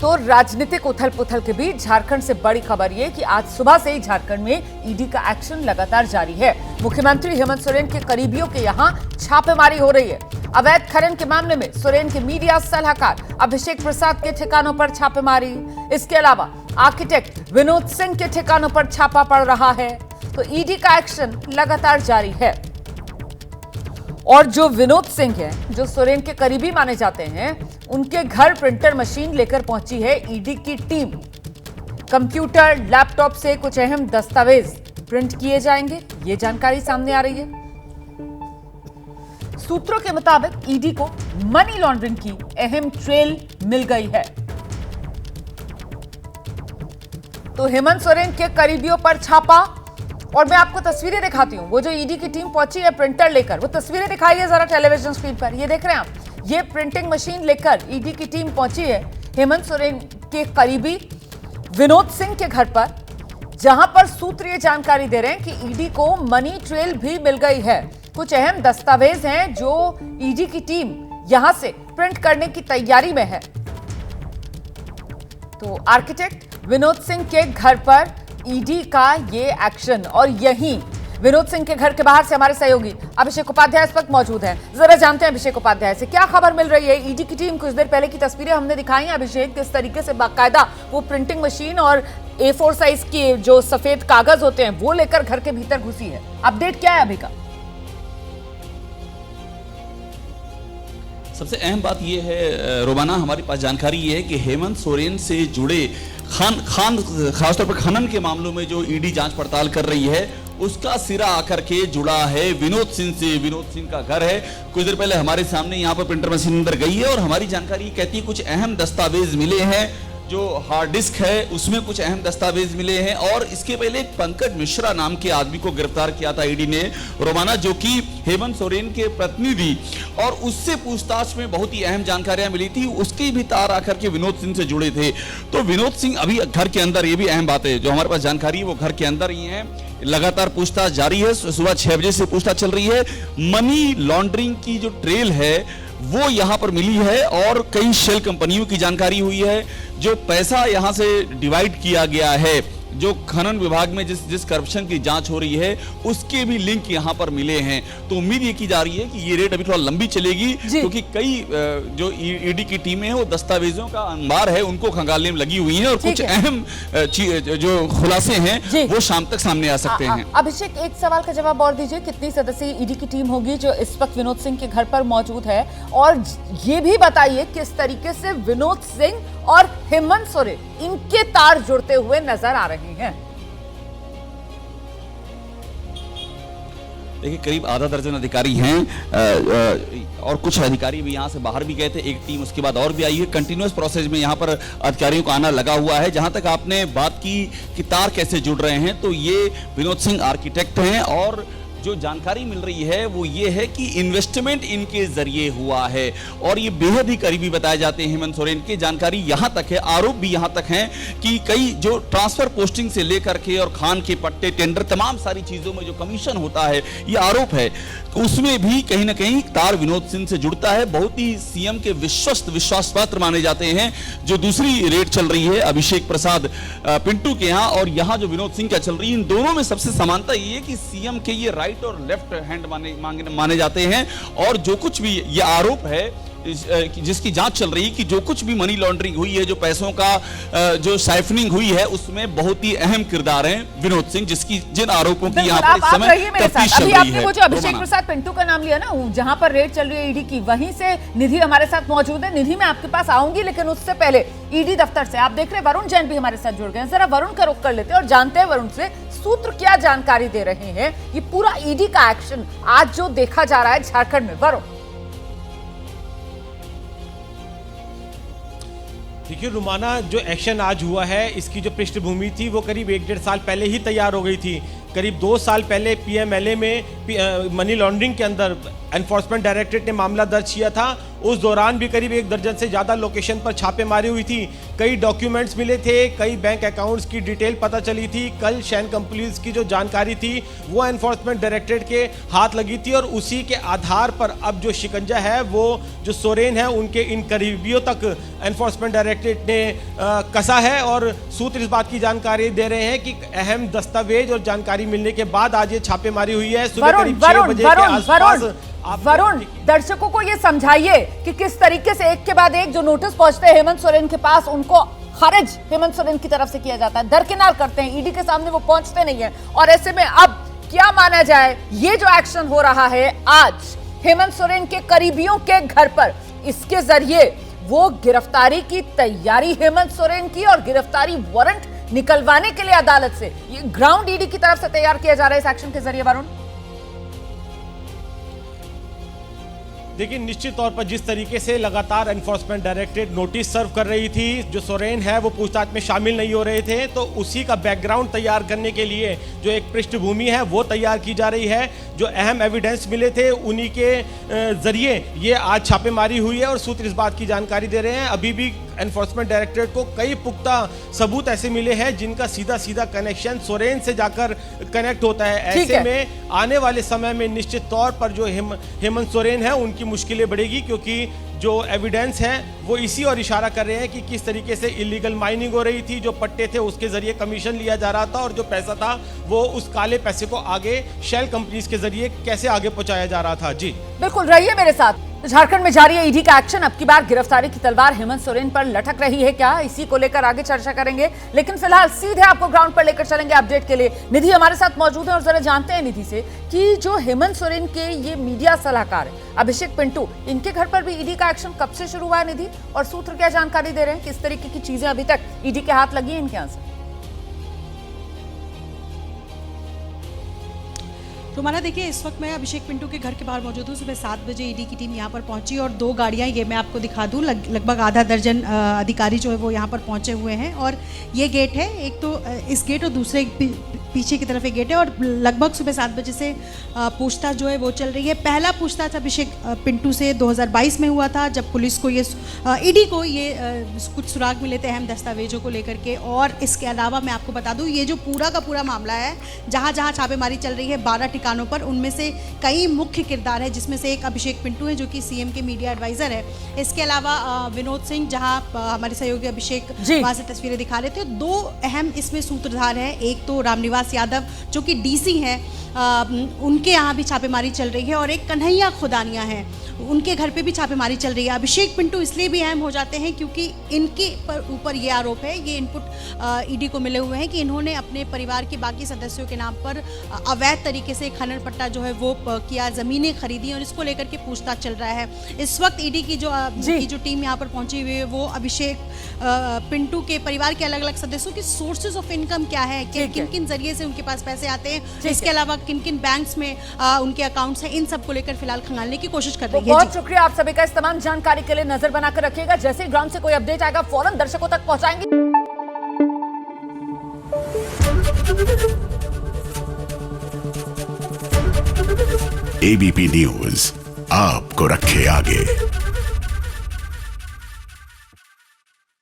तो राजनीतिक उथल पुथल के बीच झारखंड से बड़ी खबर ये कि आज सुबह से ही झारखंड में ईडी का एक्शन लगातार जारी है। मुख्यमंत्री हेमंत सोरेन के करीबियों के यहां छापेमारी हो रही है। अवैध खनन के मामले में सोरेन के मीडिया सलाहकार अभिषेक प्रसाद के ठिकानों पर छापेमारी, इसके अलावा आर्किटेक्ट विनोद सिंह के ठिकानों पर छापा पड़ रहा है। तो ईडी का एक्शन लगातार जारी है और जो विनोद सिंह हैं, जो सोरेन के करीबी माने जाते हैं, उनके घर प्रिंटर मशीन लेकर पहुंची है ईडी की टीम। कंप्यूटर, लैपटॉप से कुछ अहम दस्तावेज प्रिंट किए जाएंगे, ये जानकारी सामने आ रही है। सूत्रों के मुताबिक ईडी को मनी लॉन्ड्रिंग की अहम ट्रेल मिल गई है। तो हेमंत सोरेन के करीबियों पर छापा, और मैं आपको तस्वीरें दिखाती हूं। वो जो ईडी की टीम पहुंची है प्रिंटर लेकर, वो तस्वीरें दिखाइए जरा टेलीविजन स्क्रीन पर। ये देख रहे हैं आप, ये प्रिंटिंग मशीन लेकर ईडी की टीम पहुंची है हेमंत सोरेन के करीबी विनोद सिंह के घर पर, जहां पर सूत्र ये जानकारी दे रहे हैं कि ईडी को मनी ट्रेल भी मिल गई है। कुछ अहम दस्तावेज हैं जो ईडी की टीम यहां से प्रिंट करने की तैयारी में है। तो आर्किटेक्ट विनोद सिंह के घर पर ईडी का ये एक्शन, और यहीं विनोद सिंह के घर के बाहर से हमारे सहयोगी अभिषेक उपाध्याय इस वक्त मौजूद हैं। जरा जानते हैं अभिषेक उपाध्याय से क्या खबर मिल रही है। ईडी की टीम, कुछ देर पहले की तस्वीरें हमने दिखाई हैं अभिषेक, किस तरीके से बाकायदा वो प्रिंटिंग मशीन और A4 साइज के जो सफेद कागज होते हैं वो लेकर घर के भीतर घुसी है। अपडेट क्या है अभी का? सबसे अहम बात यह है रोमाना, हमारे पास जानकारी ये है कि हेमंत सोरेन से जुड़े खासतौर पर खनन के मामलों में जो ईडी जांच पड़ताल कर रही है, उसका सिरा आकर के जुड़ा है विनोद सिंह से। विनोद सिंह का घर है, कुछ देर पहले हमारे सामने यहाँ पर प्रिंटर मशीन अंदर गई है और हमारी जानकारी कहती है कुछ अहम दस्तावेज मिले हैं। जो हार्ड डिस्क है उसमें कुछ अहम दस्तावेज मिले हैं, और इसके पहले एक पंकज मिश्रा नाम के आदमी को गिरफ्तार किया था ईडी ने रोमाना, जो कि हेमंत सोरेन के प्रतिनिधि, और उससे पूछताछ में बहुत ही अहम जानकारियां मिली थी। उसके भी तार आकर के विनोद सिंह से जुड़े थे। तो विनोद सिंह अभी घर के अंदर, ये भी अहम बात है जो हमारे पास जानकारी है, वो घर के अंदर ही है। लगातार पूछताछ जारी है, सुबह 6 बजे से पूछताछ चल रही है। मनी लॉन्ड्रिंग की जो ट्रेल है वो यहां पर मिली है, और कई शेल कंपनियों की जानकारी हुई है। जो पैसा यहां से डिवाइड किया गया है, जो खनन विभाग में जिस करप्शन की जांच हो रही है, उसके भी लिंक यहां पर मिले हैं। तो उम्मीद ये की जा रही है कि ये रेड अभी थोड़ा लंबी चलेगी, क्योंकि कई जो ईडी की टीमें हैं वो दस्तावेजों का अंबार है, उनको खंगालने में लगी हुई हैं, और कुछ अहम जो खुलासे हैं वो शाम तक सामने आ सकते हैं। अभिषेक, एक सवाल का जवाब और दीजिए, कितनी सदस्यीय ईडी की टीम होगी जो इस वक्त विनोद सिंह के घर पर मौजूद है? और ये भी बताइए किस तरीके से विनोद सिंह और हेमंत सोरेन, इनके तार जुड़ते हुए नजर आ रहे हैं। देखिए, करीब आधा दर्जन अधिकारी हैं, और कुछ अधिकारी भी यहाँ से बाहर भी गए थे। एक टीम उसके बाद और भी आई है। कंटिन्यूअस प्रोसेस में यहाँ पर अधिकारियों का आना लगा हुआ है। जहाँ तक आपने बात की कि तार कैसे जुड़ रहे हैं, तो ये विनोद सिंह आर्किटेक्ट हैं, और जो जानकारी मिल रही है वो ये है कि इन्वेस्टमेंट इनके जरिए हुआ है, और ये बेहद ही करीबी बताए जाते हैं हेमंत सोरेन की। जानकारी यहां तक है, आरोप भी यहां तक हैं कि कई जो ट्रांसफर पोस्टिंग से लेकर के और खान के पट्टे, टेंडर, तमाम सारी चीजों में जो कमीशन होता है, ये आरोप है, उसमें भी कहीं ना कहीं तार विनोद सिंह से जुड़ता है। बहुत ही सीएम के विश्वस्त, विश्वास पात्र माने जाते हैं। जो दूसरी रेड चल रही है अभिषेक प्रसाद पिंटू के यहाँ, और यहाँ जो विनोद सिंह का चल रही है, इन दोनों में सबसे समानता ये है कि सीएम के ये राइट और लेफ्ट हैंड माने जाते हैं। और जो कुछ भी ये आरोप है, जिसकी जांच चल रही है कि जो कुछ भी मनी लॉन्ड्रिंग हुई है, जो पैसों का जो साइफनिंग हुई है, उसमें बहुत ही अहम किरदार हैं विनोद सिंह, जिन आरोपों की यहाँ पर इस समय तफ्तीश चल रही है। आपने वो जो अभिषेक प्रसाद पिंटू का नाम लिया ना, जहां पर रेड चल रही है ईडी की, वहीं से निधि हमारे साथ मौजूद है। निधि, मैं आपके पास आऊंगी, लेकिन उससे पहले ईडी दफ्तर से आप देख रहे हैं वरुण जैन भी हमारे साथ जुड़ गए हैं। जरा वरुण का रुख कर लेते हैं और जानते हैं वरुण से सूत्र क्या जानकारी दे रहे हैं। ये पूरा ईडी का एक्शन आज जो देखा जा रहा है झारखंड में, वरुण। देखिए रुमाना, जो एक्शन आज हुआ है, इसकी जो पृष्ठभूमि थी वो करीब 1-1.5 साल पहले ही तैयार हो गई थी। करीब 2 साल पहले पीएमएलए में मनी लॉन्ड्रिंग के अंदर एनफोर्समेंट डायरेक्टरेट ने मामला दर्ज किया था, उस दौरान भी करीब 1 दर्जन से ज़्यादा लोकेशन पर छापेमारी हुई थी। कई डॉक्यूमेंट्स मिले थे, कई बैंक अकाउंट्स की डिटेल पता चली थी। कल शैन कंपनीज की जो जानकारी थी वो एनफोर्समेंट डायरेक्टरेट के हाथ लगी थी और उसी के आधार पर अब जो शिकंजा है वो जो सोरेन है उनके इन करीबियों तक एनफोर्समेंट डायरेक्टरेट ने कसा है। और सूत्र इस बात की जानकारी दे रहे हैं कि अहम दस्तावेज और जानकारी मिलने के बाद आज ये छापेमारी हुई है। सुबह करीब 6 बजे के आसपास। वरुण, दर्शकों को ये समझाइए कि किस तरीके से एक के बाद एक जो नोटिस पहुंचते हैं हेमंत सोरेन के पास, उनको खारिज हेमंत सोरेन की तरफ से किया जाता है, दरकिनार करते हैं, ईडी के सामने वो पहुंचते नहीं है। और ऐसे में अब क्या माना जाए, ये जो एक्शन हो रहा है आज हेमंत सोरेन के करीबियों के घर पर, इसके जरिए वो गिरफ्तारी की तैयारी हेमंत सोरेन की और गिरफ्तारी वारंट निकलवाने के लिए अदालत से ये ग्राउंड ईडी की तरफ से तैयार किया जा रहा है इस एक्शन के जरिए। वरुण, देखिए, निश्चित तौर पर जिस तरीके से लगातार एनफोर्समेंट डायरेक्टरेट नोटिस सर्व कर रही थी, जो सोरेन है वो पूछताछ में शामिल नहीं हो रहे थे, तो उसी का बैकग्राउंड तैयार करने के लिए जो एक पृष्ठभूमि है वो तैयार की जा रही है। जो अहम एविडेंस मिले थे उन्हीं के जरिए ये आज छापेमारी हुई है। और सूत्र इस बात की जानकारी दे रहे हैं अभी भी एनफोर्समेंट डायरेक्टरेट को कई पुख्ता सबूत ऐसे मिले हैं जिनका सीधा सीधा कनेक्शन सोरेन से जाकर कनेक्ट होता है। ऐसे में आने वाले समय में निश्चित तौर पर जो हेमंत सोरेन है उनकी मुश्किलें बढ़ेगी, क्योंकि जो एविडेंस है वो इसी और इशारा कर रहे हैं कि किस तरीके से इलीगल माइनिंग हो रही थी, जो पट्टे थे उसके जरिए कमीशन लिया जा रहा था और जो पैसा था वो उस काले पैसे को आगे शेल कंपनीज के जरिए कैसे आगे पहुंचाया जा रहा था। जी बिल्कुल, रहिए मेरे साथ। झारखंड में जारी है ईडी का एक्शन। अब की बार गिरफ्तारी की तलवार हेमंत सोरेन पर लटक रही है क्या, इसी को लेकर आगे चर्चा करेंगे। लेकिन फिलहाल सीधे आपको ग्राउंड पर लेकर चलेंगे अपडेट के लिए। निधि हमारे साथ मौजूद है और जरा जानते हैं निधि से कि जो हेमंत सोरेन के ये मीडिया सलाहकार अभिषेक पिंटू, इनके घर पर भी ईडी का एक्शन कब से शुरू हुआ है निधि, और सूत्र क्या जानकारी दे रहे हैं, किस तरीके की चीजें अभी तक ईडी के हाथ लगी है इनके यहाँ से? तो हमारा देखिए, इस वक्त मैं अभिषेक पिंटू के घर के बाहर मौजूद हूँ। सुबह 7 बजे ईडी की टीम यहाँ पर पहुंची और 2 गाड़ियाँ, ये मैं आपको दिखा दूँ, लगभग आधा दर्जन अधिकारी जो है वो यहाँ पर पहुंचे हुए हैं। और ये गेट है, एक तो इस गेट और दूसरे पीछे की तरफ एक गेट है। और लगभग सुबह 7 बजे से पूछताछ जो है वो चल रही है। पहला पूछताछ अभिषेक पिंटू से 2022 में हुआ था, जब पुलिस को ये ईडी को ये कुछ सुराग मिले थे अहम दस्तावेजों को लेकर के। और इसके अलावा मैं आपको बता दूँ, ये जो पूरा का पूरा मामला है, जहाँ जहाँ छापेमारी चल रही है 12 ठिकानों पर, उनमें से कई मुख्य किरदार है, जिसमें से एक अभिषेक पिंटू है जो कि सीएम के मीडिया एडवाइजर है। इसके अलावा विनोद सिंह, जहां हमारे सहयोगी अभिषेक वहां से तस्वीरें दिखा रहे थे। 2 अहम इसमें सूत्रधार हैं, एक तो रामनिवास यादव जो कि डीसी हैं, उनके यहाँ भी छापेमारी चल रही है, और एक कन्हैया खुदानिया हैं, उनके घर पे भी छापेमारी चल रही है। अभिषेक पिंटू इसलिए भी अहम हो जाते हैं क्योंकि इनके ऊपर ये आरोप है, ये इनपुट ईडी को मिले हुए हैं कि इन्होंने अपने परिवार के बाकी सदस्यों के नाम पर अवैध तरीके से खनन पट्टा जो है वो किया, ज़मीनें खरीदी, और इसको लेकर के पूछताछ चल रहा है। इस वक्त ईडी की जो टीम यहाँ पर पहुंची हुई है वो अभिषेक पिंटू के परिवार के अलग अलग सदस्यों की सोर्सेज ऑफ इनकम क्या है, किन किन जरिए से उनके पास पैसे आते हैं, इसके अलावा किन किन बैंक्स में उनके अकाउंट्स हैं, इन सब को लेकर फिलहाल खंगालने की कोशिश कर रही है। बहुत शुक्रिया आप सभी का। इस तमाम जानकारी के लिए नजर बनाकर रखिएगा। जैसे ही ग्राउंड से कोई अपडेट आएगा फौरन दर्शकों तक पहुंचाएंगे। एबीपी न्यूज आपको रखे आगे।